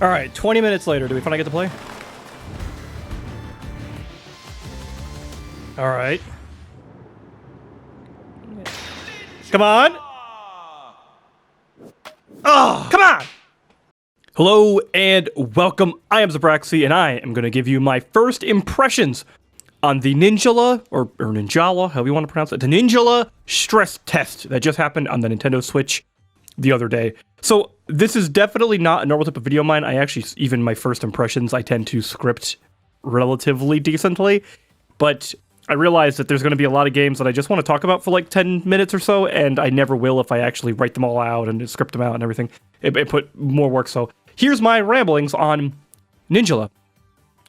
Alright, 20 minutes later, do we finally get to play? Alright. Come on! Oh, come on! Hello and welcome, I am Zerbraxi, and I am going to give you my first impressions on the Ninjala, or Ninjala, however you want to pronounce it, the Ninjala stress test that just happened on the Nintendo Switch the other day. So, this is definitely not a normal type of video of mine. I actually, even my first impressions, I tend to script relatively decently, but I realize that there's going to be a lot of games that I just want to talk about for like 10 minutes or so, and I never will if I actually write them all out and script them out and everything. It put more work, so here's my ramblings on Ninjala.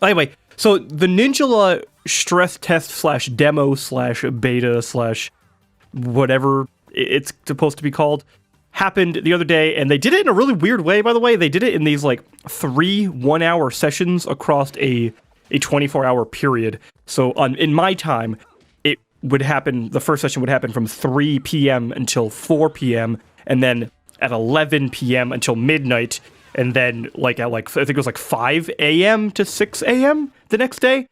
Anyway, so the Ninjala stress test slash demo slash beta slash whatever it's supposed to be called happened the other day, and they did it in a really weird way, by the way. They did it in these like 3 one-hour sessions across a 24-hour period. So in my time, it would happen, the first session would happen from 3 p.m. until 4 p.m. and then at 11 p.m. until midnight, and then like at like, I think it was like 5 a.m. to 6 a.m. the next day.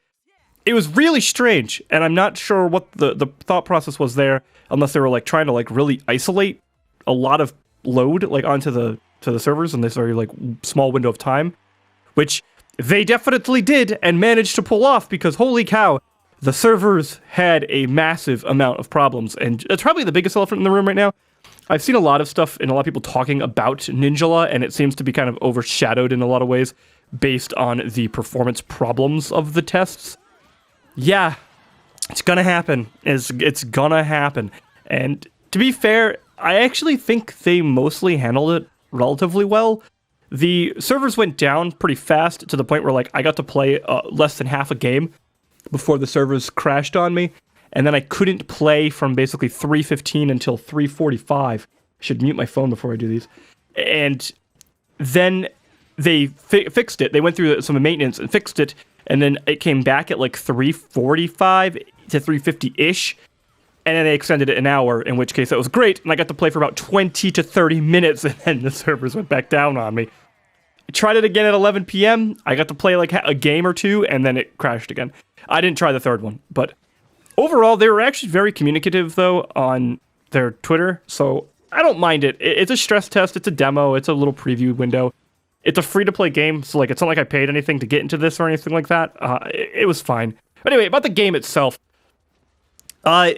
It was really strange, and I'm not sure what the thought process was there, unless they were like trying to like really isolate a lot of load like onto the servers in this very like small window of time, which they definitely did and managed to pull off, because holy cow, the servers had a massive amount of problems, and it's probably the biggest elephant in the room right now. I've seen a lot of stuff and a lot of people talking about Ninjala, and it seems to be kind of overshadowed in a lot of ways based on the performance problems of the tests. Yeah, it's gonna happen. It's gonna happen. And to be fair, I actually think they mostly handled it relatively well. The servers went down pretty fast to the point where like I got to play less than half a game before the servers crashed on me, and then I couldn't play from basically 3:15 until 3:45. I should mute my phone before I do these. And then they fixed it. They went through some maintenance and fixed it, and then it came back at like 3:45 to 3:50-ish. And then they extended it an hour, in which case that was great, and I got to play for about 20 to 30 minutes, and then the servers went back down on me. I tried it again at 11 p.m., I got to play like a game or two, and then it crashed again. I didn't try the third one, but overall, they were actually very communicative, though, on their Twitter, so I don't mind it. It's a stress test, it's a demo, it's a little preview window. It's a free-to-play game, so like it's not like I paid anything to get into this or anything like that. It was fine. But anyway, about the game itself.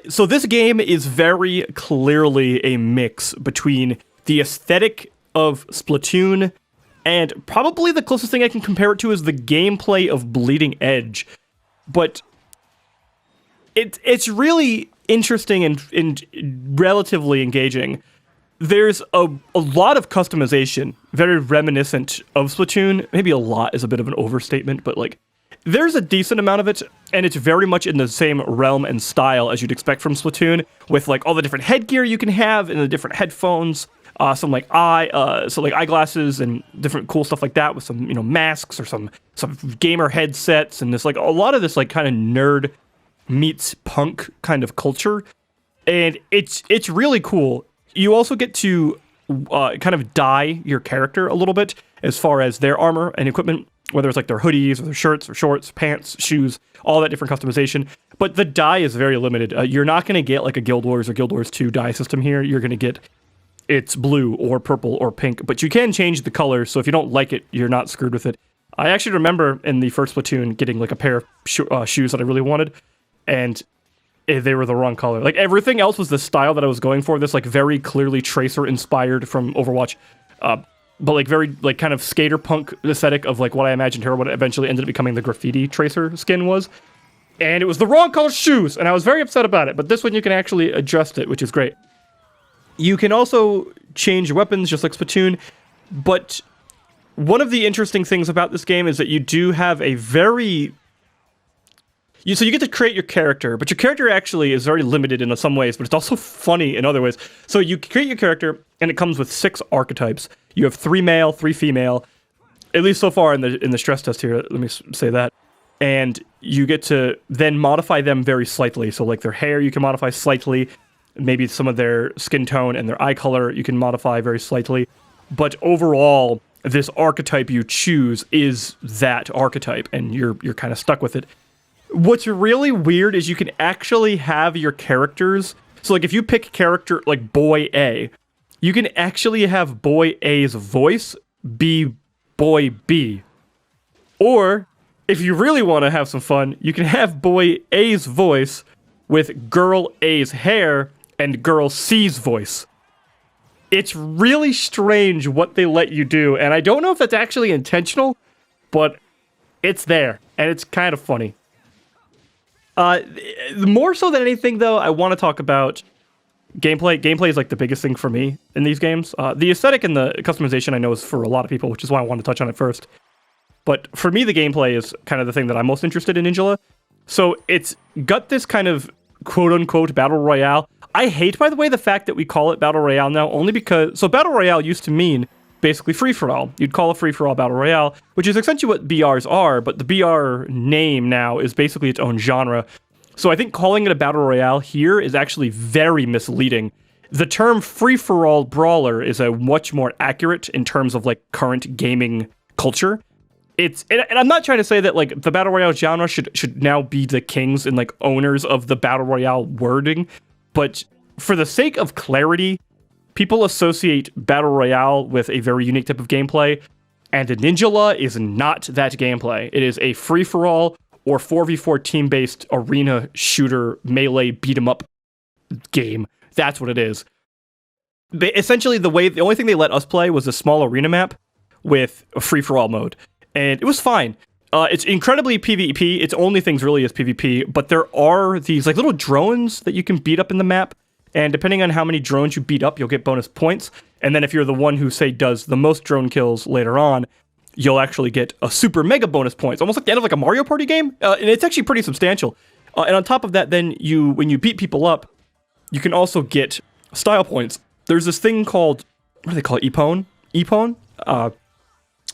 So this game is very clearly a mix between the aesthetic of Splatoon and probably the closest thing I can compare it to is the gameplay of Bleeding Edge. But it's really interesting and relatively engaging. There's a lot of customization, very reminiscent of Splatoon. Maybe a lot is a bit of an overstatement, but like there's a decent amount of it, and it's very much in the same realm and style as you'd expect from Splatoon, with like all the different headgear you can have and the different headphones, some like eyeglasses and different cool stuff like that, with some masks or some gamer headsets, and this like a lot of this like kind of nerd meets punk kind of culture, and it's really cool. You also get to kind of dye your character a little bit as far as their armor and equipment, whether it's like their hoodies or their shirts or shorts, pants, shoes, all that different customization. But the dye is very limited. You're not going to get like a Guild Wars or Guild Wars 2 dye system here. You're going to get it's blue or purple or pink, but you can change the color, so if you don't like it, you're not screwed with it. I actually remember in the first Splatoon getting like a pair of shoes that I really wanted, and they were the wrong color. Like everything else was the style that I was going for, this like very clearly Tracer inspired from Overwatch, but like very like kind of skater punk aesthetic of like what I imagined her, what eventually ended up becoming the graffiti Tracer skin was. And it was the wrong color shoes, and I was very upset about it, but this one you can actually adjust it, which is great. You can also change your weapons just like Splatoon, but one of the interesting things about this game is that you do have a very... So you get to create your character, but your character actually is very limited in some ways, but it's also funny in other ways. So you create your character, and it comes with 6 archetypes. You have 3 male, 3 female, at least so far in the stress test here, let me say that. And you get to then modify them very slightly. So like their hair you can modify slightly, maybe some of their skin tone and their eye color you can modify very slightly. But overall, this archetype you choose is that archetype, and you're kind of stuck with it. What's really weird is you can actually have your characters. So like if you pick character like Boy A, you can actually have Boy A's voice be Boy B. Or if you really want to have some fun, you can have Boy A's voice with Girl A's hair and Girl C's voice. It's really strange what they let you do, and I don't know if that's actually intentional, but it's there, and it's kind of funny. More so than anything, though, I want to talk about gameplay. Gameplay is like the biggest thing for me in these games. The aesthetic and the customization I know is for a lot of people, which is why I want to touch on it first. But for me, the gameplay is kind of the thing that I'm most interested in Ninjala. So it's got this kind of quote-unquote battle royale. I hate, by the way, the fact that we call it battle royale now, only because... So battle royale used to mean basically free-for-all. You'd call a free-for-all battle royale, which is essentially what BRs are, but the BR name now is basically its own genre. So I think calling it a battle royale here is actually very misleading. The term free-for-all brawler is a much more accurate in terms of like current gaming culture. And I'm not trying to say that like the battle royale genre should now be the kings and like owners of the battle royale wording, but for the sake of clarity, people associate battle royale with a very unique type of gameplay, and Ninjala is not that gameplay. It is a free-for-all or 4v4 team-based arena shooter melee beat-em-up game. That's what it is. Essentially, the only thing they let us play was a small arena map with a free-for-all mode. And it was fine. It's incredibly PvP. Its only things really is PvP, but there are these like little drones that you can beat up in the map. And depending on how many drones you beat up, you'll get bonus points. And then if you're the one who, say, does the most drone kills later on, you'll actually get a super mega bonus points. Almost like the end of like a Mario Party game. And it's actually pretty substantial. And on top of that, then when you beat people up, you can also get style points. There's this thing called, what do they call it? Epone?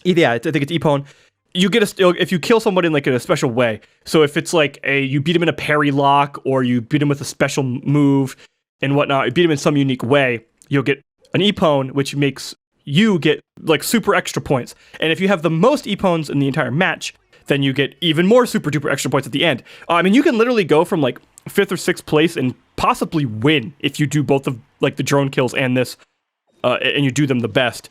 Yeah, I think it's Epone. You get if you kill someone in like in a special way. So if it's like you beat him in a parry lock, or you beat him with a special move and whatnot, you beat him in some unique way, you'll get an Epone, which makes you get like super extra points. And if you have the most Epones in the entire match, then you get even more super duper extra points at the end. I mean, you can literally go from like 5th or 6th place and possibly win if you do both of like the drone kills and this, and you do them the best.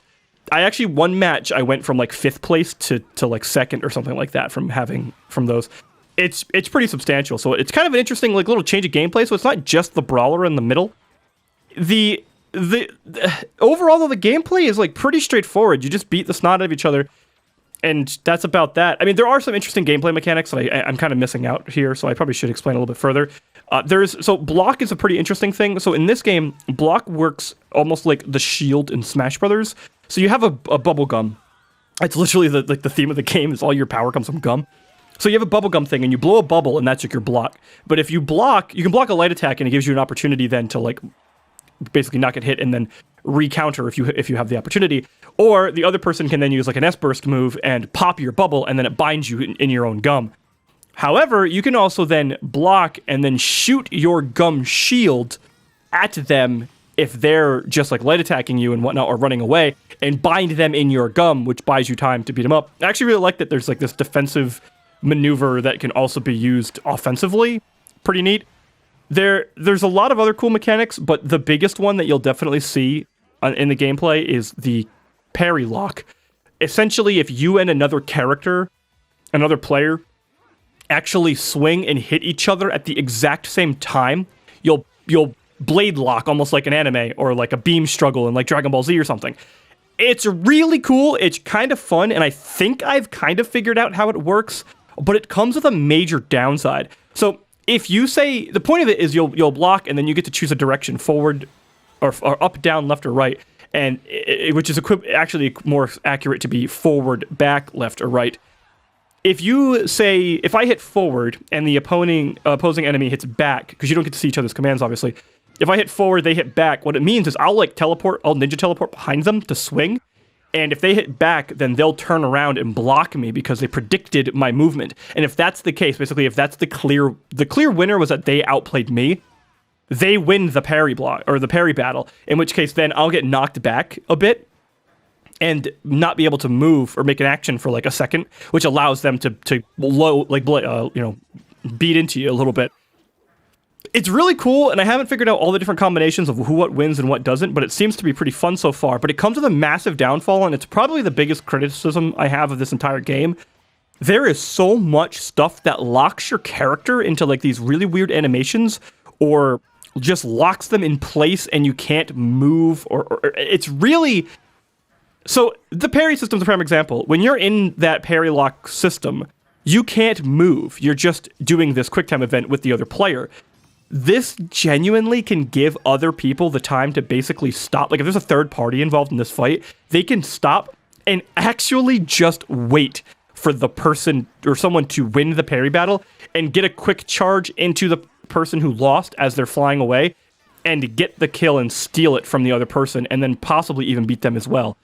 I actually, one match, I went from like 5th place to like 2nd or something like that from those. It's pretty substantial. So it's kind of an interesting like little change of gameplay. So it's not just the brawler in the middle. The overall though, the gameplay is like pretty straightforward. You just beat the snot out of each other, and that's about that. I mean, there are some interesting gameplay mechanics that I'm kind of missing out here, so I probably should explain a little bit further. So block is a pretty interesting thing. So in this game, block works almost like the shield in Smash Brothers. So you have a bubble gum. It's literally the theme of the game is all your power comes from gum. So you have a bubble gum thing, and you blow a bubble, and that's like your block. But if you block, you can block a light attack, and it gives you an opportunity then to like basically not get hit and then re-counter if you have the opportunity. Or the other person can then use like an S-burst move and pop your bubble, and then it binds you in your own gum. However, you can also then block and then shoot your gum shield at them if they're just like light attacking you and whatnot or running away, and bind them in your gum, which buys you time to beat them up. I actually really like that there's like this defensive maneuver that can also be used offensively. Pretty neat. There's a lot of other cool mechanics, but the biggest one that you'll definitely see in the gameplay is the parry lock. Essentially, if you and another player, actually swing and hit each other at the exact same time, you'll blade lock almost like an anime or like a beam struggle in like Dragon Ball Z or something. It's really cool. It's kind of fun, and I think I've kind of figured out how it works, but it comes with a major downside. So if you say, the point of it is you'll block, and then you get to choose a direction, forward or up, down, left, or right, and which is actually more accurate to be forward, back, left, or right. If I hit forward and the opposing enemy hits back, because you don't get to see each other's commands, obviously. If I hit forward, they hit back. What it means is I'll ninja teleport behind them to swing. And if they hit back, then they'll turn around and block me because they predicted my movement. And if that's the case, basically, if that's the clear winner was that they outplayed me, they win the parry block or the parry battle. In which case, then I'll get knocked back a bit. and not be able to move or make an action for like a second, which allows them to beat into you a little bit. It's really cool, and I haven't figured out all the different combinations of what wins and what doesn't, but it seems to be pretty fun so far. But it comes with a massive downfall, and it's probably the biggest criticism I have of this entire game. There is so much stuff that locks your character into like these really weird animations, or just locks them in place and you can't move, or it's really... So the parry system is a prime example. When you're in that parry lock system, you can't move. You're just doing this QuickTime event with the other player. This genuinely can give other people the time to basically stop. Like if there's a third party involved in this fight, they can stop and actually just wait for the person or someone to win the parry battle and get a quick charge into the person who lost as they're flying away and get the kill and steal it from the other person and then possibly even beat them as well.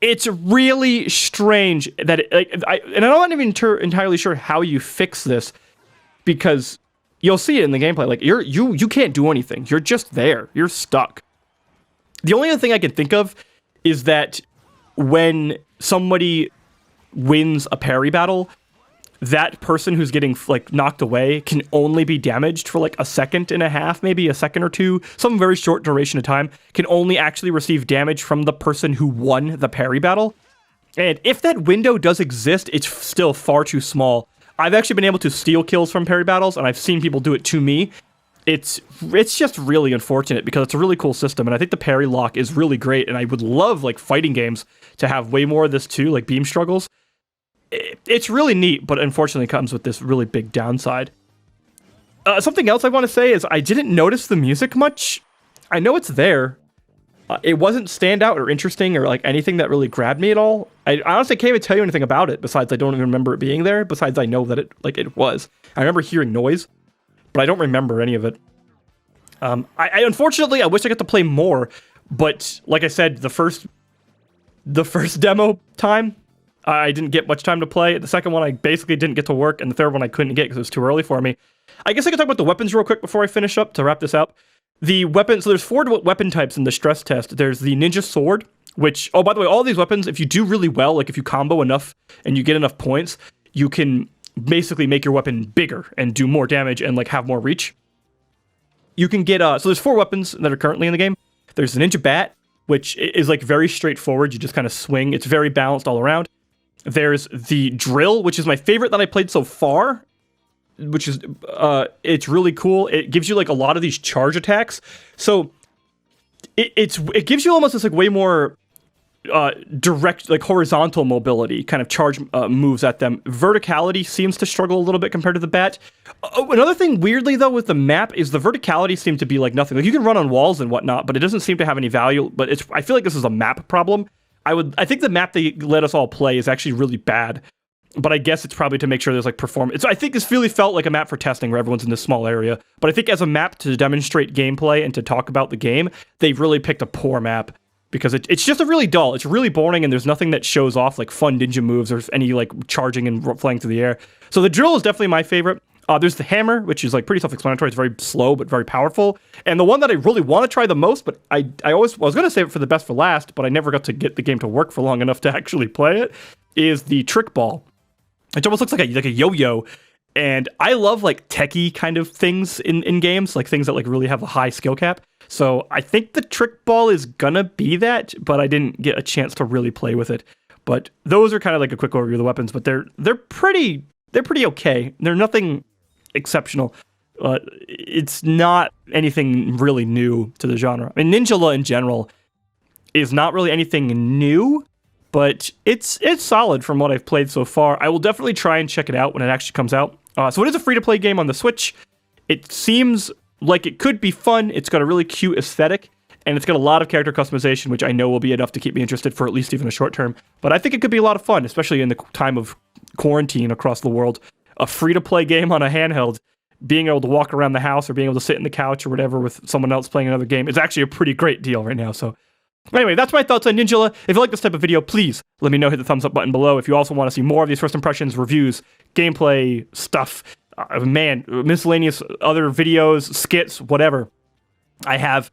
It's really strange that I'm not even entirely sure how you fix this, because you'll see it in the gameplay. Like you can't do anything. You're just there. You're stuck. The only other thing I can think of is that when somebody wins a parry battle, that person who's getting like knocked away can only be damaged for like a second and a half, maybe a second or two, some very short duration of time, can only actually receive damage from the person who won the parry battle. And if that window does exist, it's still far too small. I've actually been able to steal kills from parry battles, and I've seen people do it to me. It's just really unfortunate because it's a really cool system, and I think the parry lock is really great, and I would love like fighting games to have way more of this too, like beam struggles. It's really neat, but unfortunately comes with this really big downside. Something else I want to say is I didn't notice the music much. I know it's there. It wasn't standout or interesting or like anything that really grabbed me at all. I honestly can't even tell you anything about it besides I don't even remember it being there, besides I know that it was. I remember hearing noise, but I don't remember any of it. Unfortunately, I wish I got to play more, but like I said, the first demo time, I didn't get much time to play. The second one, I basically didn't get to work, and the third one I couldn't get because it was too early for me. I guess I could talk about the weapons real quick before I finish up to wrap this up. The weapons, so there's 4 weapon types in the stress test. There's the ninja sword, which, oh, by the way, all these weapons, if you do really well, like if you combo enough and you get enough points, you can basically make your weapon bigger and do more damage and like have more reach. You can get, so there's 4 weapons that are currently in the game. There's the ninja bat, which is like very straightforward. You just kind of swing. It's very balanced all around. There's the drill, which is my favorite that I played so far, which is, it's really cool. It gives you like a lot of these charge attacks. So it gives you almost this like way more direct, like horizontal mobility kind of charge moves at them. Verticality seems to struggle a little bit compared to the bat. Another thing weirdly though with the map is the verticality seemed to be like nothing. Like you can run on walls and whatnot, but it doesn't seem to have any value. But I feel like this is a map problem. I think the map they let us all play is actually really bad, but I guess it's probably to make sure there's like performance. I think this really felt like a map for testing where everyone's in this small area, but I think as a map to demonstrate gameplay and to talk about the game, they really picked a poor map because it's just a really dull. It's really boring, and there's nothing that shows off like fun ninja moves or any like charging and flying through the air. So the drill is definitely my favorite. There's the hammer, which is like pretty self-explanatory. It's very slow but very powerful. And the one that I really want to try the most, but I was going to save it for the best for last, but I never got to get the game to work for long enough to actually play it, is the trick ball. It almost looks like a yo-yo. And I love like techie kind of things in games, like things that like really have a high skill cap. So I think the trick ball is gonna be that, but I didn't get a chance to really play with it. But those are kind of like a quick overview of the weapons, but they're pretty okay. They're nothing exceptional. It's not anything really new to the genre. I mean, Ninjala in general is not really anything new, but it's solid from what I've played so far. I will definitely try and check it out when it actually comes out. So it is a free-to-play game on the Switch. It seems like it could be fun. It's got a really cute aesthetic, and it's got a lot of character customization, which I know will be enough to keep me interested for at least even a short term. But I think it could be a lot of fun, especially in the time of quarantine across the world. A free-to-play game on a handheld, being able to walk around the house or being able to sit in the couch or whatever with someone else playing another game is actually a pretty great deal right now. So anyway, that's my thoughts on Ninjala. If you like this type of video, please let me know. Hit the thumbs up button below. If you also want to see more of these first impressions, reviews, gameplay stuff, miscellaneous other videos, skits, whatever. I have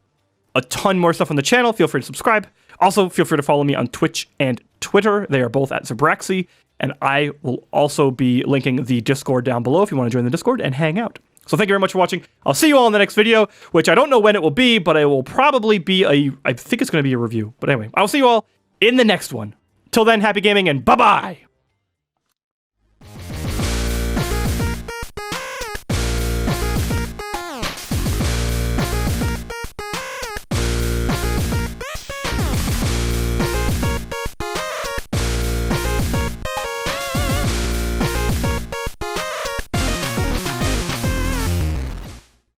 a ton more stuff on the channel. Feel free to subscribe. Also, feel free to follow me on Twitch and Twitter. They are both at Zerbraxi, and I will also be linking the Discord down below if you want to join the Discord and hang out. So thank you very much for watching. I'll see you all in the next video, which I don't know when it will be, but it will probably be I think it's going to be a review. But anyway, I'll see you all in the next one. Till then, happy gaming and bye-bye!